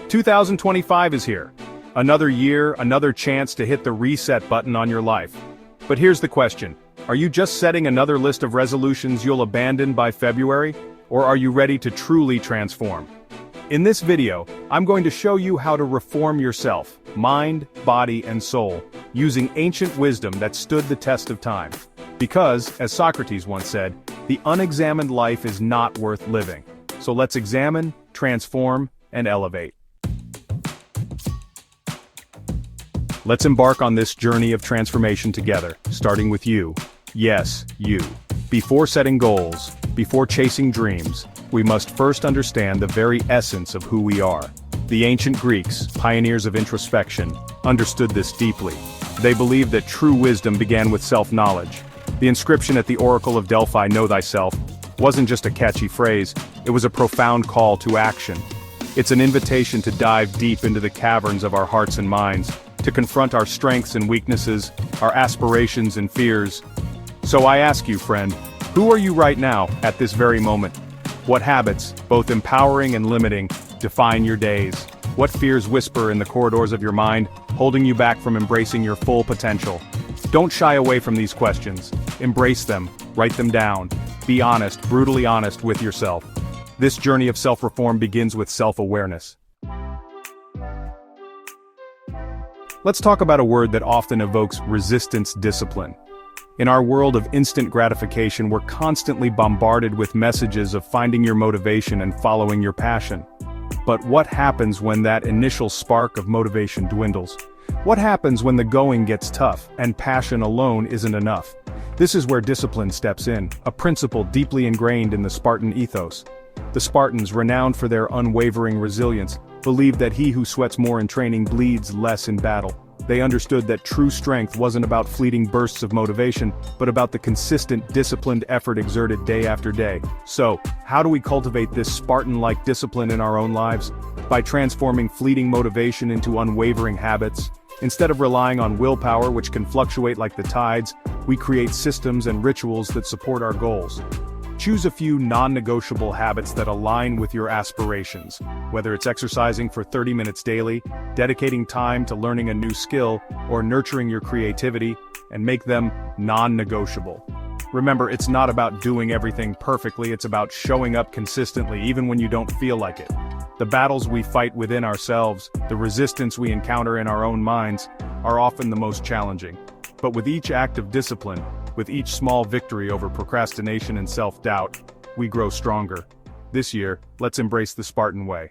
2025 is here. Another year, another chance to hit the reset button on your life. But here's the question. Are you just setting another list of resolutions you'll abandon by February? Or are you ready to truly transform? In this video, I'm going to show you how to reform yourself, mind, body, and soul, using ancient wisdom that stood the test of time. Because, as Socrates once said, the unexamined life is not worth living. So let's examine, transform, and elevate. Let's embark on this journey of transformation together, starting with you. Yes, you. Before setting goals, before chasing dreams, we must first understand the very essence of who we are. The ancient Greeks, pioneers of introspection, understood this deeply. They believed that true wisdom began with self-knowledge. The inscription at the Oracle of Delphi, "Know thyself," wasn't just a catchy phrase, it was a profound call to action. It's an invitation to dive deep into the caverns of our hearts and minds, to confront our strengths and weaknesses, our aspirations and fears. So I ask you, friend, who are you right now, at this very moment? What habits, both empowering and limiting, define your days? What fears whisper in the corridors of your mind, holding you back from embracing your full potential? Don't shy away from these questions. Embrace them, write them down. Be honest, brutally honest with yourself. This journey of self-reform begins with self-awareness. Let's talk about a word that often evokes resistance: discipline. In our world of instant gratification, we're constantly bombarded with messages of finding your motivation and following your passion. But what happens when that initial spark of motivation dwindles? What happens when the going gets tough, and passion alone isn't enough? This is where discipline steps in, a principle deeply ingrained in the Spartan ethos. The Spartans, renowned for their unwavering resilience, believed that he who sweats more in training bleeds less in battle. They understood that true strength wasn't about fleeting bursts of motivation, but about the consistent, disciplined effort exerted day after day. So, how do we cultivate this Spartan-like discipline in our own lives? By transforming fleeting motivation into unwavering habits. Instead of relying on willpower, which can fluctuate like the tides, we create systems and rituals that support our goals. Choose a few non-negotiable habits that align with your aspirations, whether it's exercising for 30 minutes daily, dedicating time to learning a new skill, or nurturing your creativity, and make them non-negotiable. Remember, it's not about doing everything perfectly, it's about showing up consistently even when you don't feel like it. The battles we fight within ourselves, the resistance we encounter in our own minds, are often the most challenging. But with each act of discipline, with each small victory over procrastination and self-doubt, we grow stronger. This year, let's embrace the Spartan way.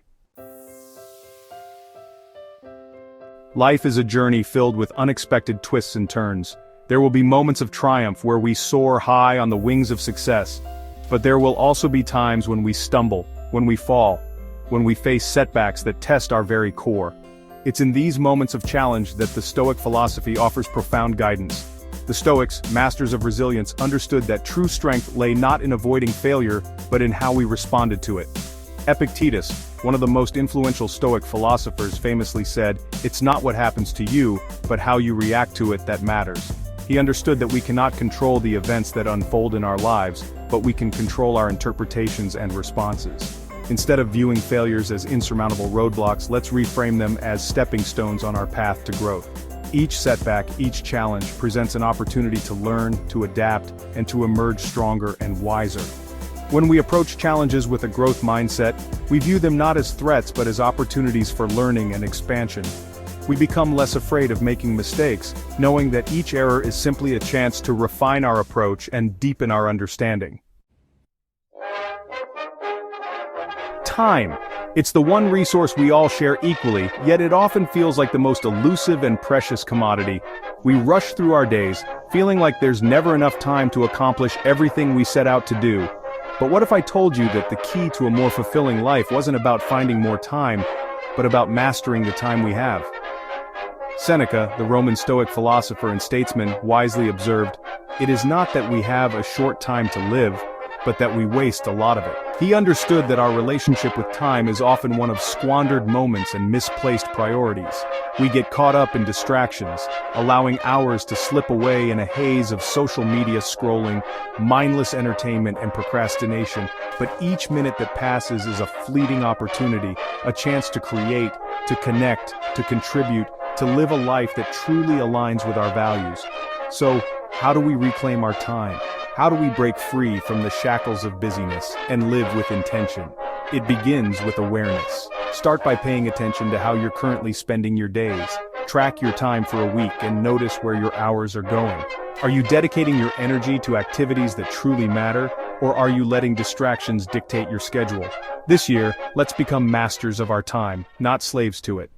Life is a journey filled with unexpected twists and turns. There will be moments of triumph where we soar high on the wings of success. But there will also be times when we stumble, when we fall, when we face setbacks that test our very core. It's in these moments of challenge that the Stoic philosophy offers profound guidance. The Stoics, masters of resilience, understood that true strength lay not in avoiding failure, but in how we responded to it. Epictetus, one of the most influential Stoic philosophers, famously said, "It's not what happens to you, but how you react to it that matters." He understood that we cannot control the events that unfold in our lives, but we can control our interpretations and responses. Instead of viewing failures as insurmountable roadblocks, let's reframe them as stepping stones on our path to growth. Each setback, each challenge, presents an opportunity to learn, to adapt, and to emerge stronger and wiser. When we approach challenges with a growth mindset, we view them not as threats but as opportunities for learning and expansion. We become less afraid of making mistakes, knowing that each error is simply a chance to refine our approach and deepen our understanding. Time. It's the one resource we all share equally, yet it often feels like the most elusive and precious commodity. We rush through our days, feeling like there's never enough time to accomplish everything we set out to do. But what if I told you that the key to a more fulfilling life wasn't about finding more time, but about mastering the time we have? Seneca, the Roman Stoic philosopher and statesman, wisely observed, "It is not that we have a short time to live, but that we waste a lot of it." He understood that our relationship with time is often one of squandered moments and misplaced priorities. We get caught up in distractions, allowing hours to slip away in a haze of social media scrolling, mindless entertainment and procrastination, but each minute that passes is a fleeting opportunity, a chance to create, to connect, to contribute, to live a life that truly aligns with our values. So, how do we reclaim our time? How do we break free from the shackles of busyness and live with intention? It begins with awareness. Start by paying attention to how you're currently spending your days. Track your time for a week and notice where your hours are going. Are you dedicating your energy to activities that truly matter, or are you letting distractions dictate your schedule? This year, let's become masters of our time, not slaves to it.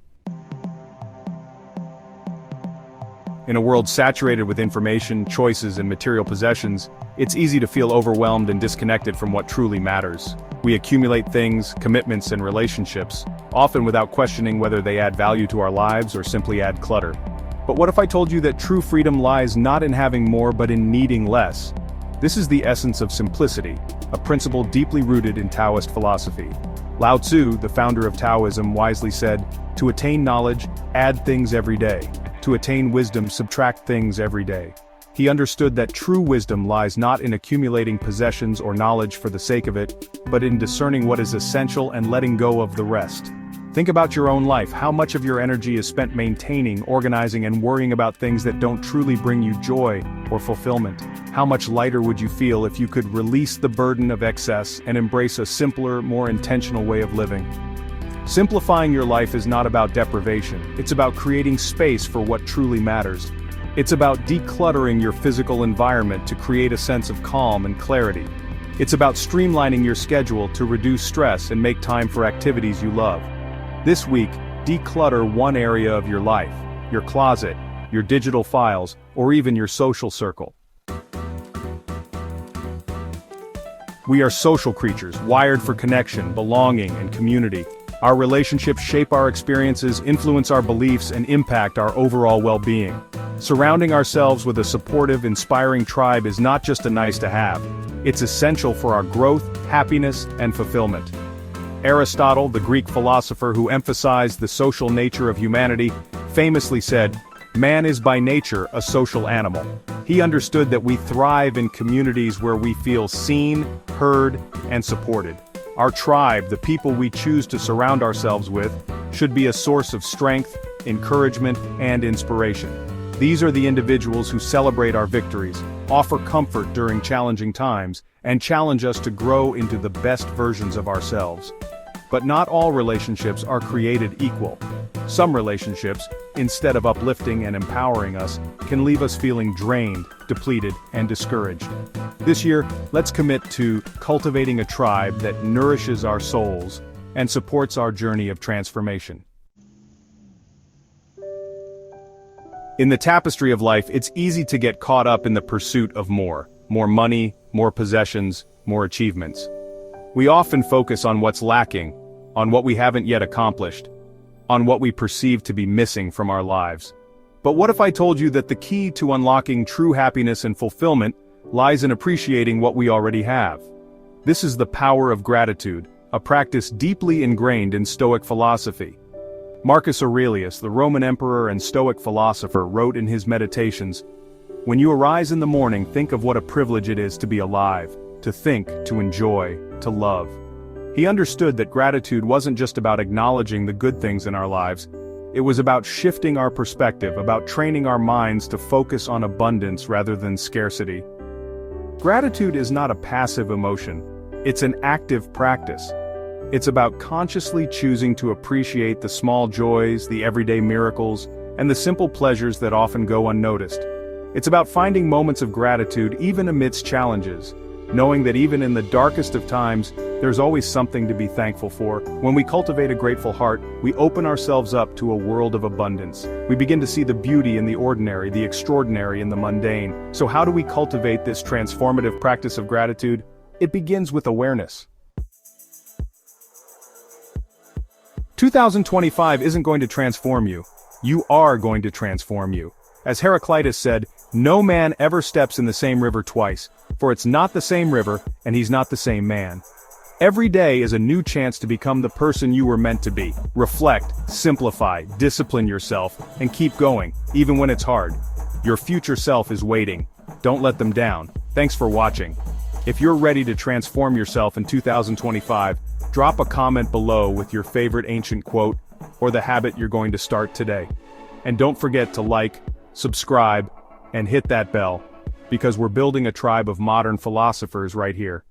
In a world saturated with information, choices, and material possessions, it's easy to feel overwhelmed and disconnected from what truly matters. We accumulate things, commitments, and relationships, often without questioning whether they add value to our lives or simply add clutter. But what if I told you that true freedom lies not in having more but in needing less? This is the essence of simplicity, a principle deeply rooted in Taoist philosophy. Lao Tzu, the founder of Taoism, wisely said, "To attain knowledge, add things every day. To attain wisdom, subtract things every day." He understood that true wisdom lies not in accumulating possessions or knowledge for the sake of it, but in discerning what is essential and letting go of the rest. Think about your own life. How much of your energy is spent maintaining, organizing, and worrying about things that don't truly bring you joy or fulfillment? How much lighter would you feel if you could release the burden of excess and embrace a simpler, more intentional way of living? Simplifying your life is not about deprivation, it's about creating space for what truly matters. It's about decluttering your physical environment to create a sense of calm and clarity. It's about streamlining your schedule to reduce stress and make time for activities you love. This week, declutter one area of your life, your closet, your digital files, or even your social circle. We are social creatures, wired for connection, belonging, and community. Our relationships shape our experiences, influence our beliefs, and impact our overall well-being. Surrounding ourselves with a supportive, inspiring tribe is not just a nice-to-have. It's essential for our growth, happiness, and fulfillment. Aristotle, the Greek philosopher who emphasized the social nature of humanity, famously said, "Man is by nature a social animal." He understood that we thrive in communities where we feel seen, heard, and supported. Our tribe, the people we choose to surround ourselves with, should be a source of strength, encouragement, and inspiration. These are the individuals who celebrate our victories, offer comfort during challenging times, and challenge us to grow into the best versions of ourselves. But not all relationships are created equal. Some relationships, instead of uplifting and empowering us, can leave us feeling drained, depleted, and discouraged. This year, let's commit to cultivating a tribe that nourishes our souls and supports our journey of transformation. In the tapestry of life, it's easy to get caught up in the pursuit of more money, more possessions, more achievements. We often focus on what's lacking, on what we haven't yet accomplished, on what we perceive to be missing from our lives. But what if I told you that the key to unlocking true happiness and fulfillment lies in appreciating what we already have? This is the power of gratitude, a practice deeply ingrained in Stoic philosophy. Marcus Aurelius, the Roman emperor and Stoic philosopher, wrote in his Meditations, "When you arise in the morning, think of what a privilege it is to be alive, to think, to enjoy, to love." He understood that gratitude wasn't just about acknowledging the good things in our lives. It was about shifting our perspective, about training our minds to focus on abundance rather than scarcity. Gratitude is not a passive emotion. It's an active practice. It's about consciously choosing to appreciate the small joys, the everyday miracles, and the simple pleasures that often go unnoticed. It's about finding moments of gratitude even amidst challenges, knowing that even in the darkest of times, there's always something to be thankful for. When we cultivate a grateful heart, we open ourselves up to a world of abundance. We begin to see the beauty in the ordinary, the extraordinary in the mundane. So how do we cultivate this transformative practice of gratitude? It begins with awareness. 2025 isn't going to transform you. You are going to transform you. As Heraclitus said, "No man ever steps in the same river twice, for it's not the same river, and he's not the same man." Every day is a new chance to become the person you were meant to be. Reflect, simplify, discipline yourself, and keep going, even when it's hard. Your future self is waiting. Don't let them down. Thanks for watching. If you're ready to transform yourself in 2025, drop a comment below with your favorite ancient quote, or the habit you're going to start today. And don't forget to like, subscribe, and hit that bell, because we're building a tribe of modern philosophers right here.